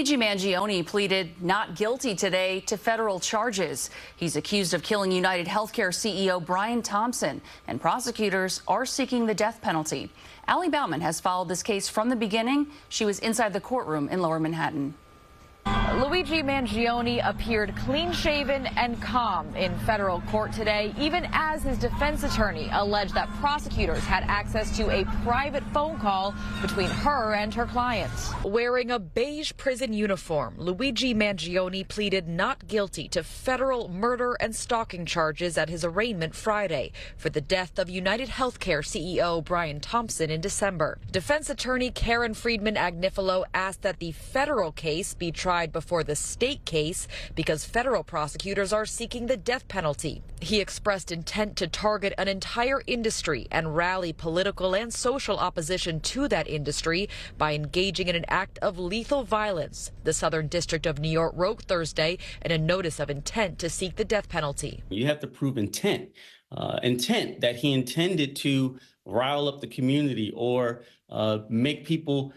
Luigi Mangione pleaded not guilty today to federal charges. He's accused of killing UnitedHealthcare CEO Brian Thompson, and prosecutors are seeking the death penalty. Bauman has followed this case from the beginning. She was inside the courtroom in Lower Manhattan. Luigi Mangione appeared clean-shaven and calm in federal court today, even as his defense attorney alleged that prosecutors had access to a private phone call between her and her clients. Wearing a beige prison uniform, Luigi Mangione pleaded not guilty to federal murder and stalking charges at his arraignment Friday for the death of UnitedHealthcare CEO Brian Thompson in December. Defense attorney Karen Friedman-Agnifilo asked that the federal case be tried before the state case because federal prosecutors are seeking the death penalty. He expressed intent to target an entire industry and rally political and social opposition to that industry by engaging in an act of lethal violence. The Southern District of New York wrote Thursday in a notice of intent to seek the death penalty. You have to prove intent that he intended to rile up the community or make people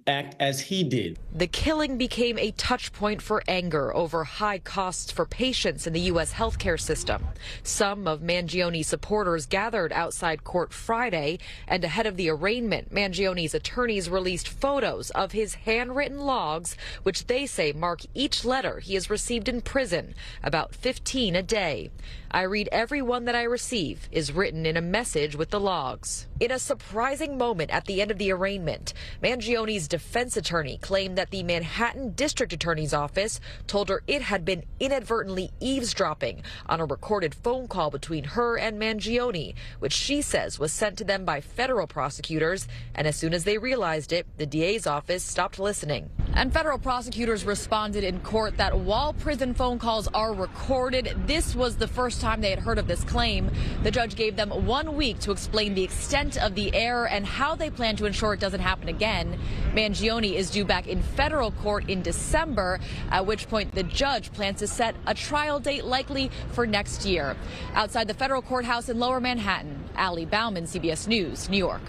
act as he did. The killing became a touch point for anger over high costs for patients in the U.S. healthcare system. Some of Mangione's supporters gathered outside court Friday, and ahead of the arraignment, Mangione's attorneys released photos of his handwritten logs, which they say mark each letter he has received in prison, about 15 a day. "I read every one that I receive," is written in a message with the logs. In a surprising moment at the end of the arraignment, Mangione's defense attorney claimed that the Manhattan District Attorney's Office told her it had been inadvertently eavesdropping on a recorded phone call between her and Mangione, which she says was sent to them by federal prosecutors, and as soon as they realized it, the DA's office stopped listening. And federal prosecutors responded in court that while prison phone calls are recorded, this was the first time they had heard of this claim. The judge gave them 1 week to explain the extent of the error and how they plan to ensure it doesn't happen again. Mangione is due back in federal court in December, at which point the judge plans to set a trial date likely for next year. Outside the federal courthouse in Lower Manhattan, Bauman, CBS News, New York.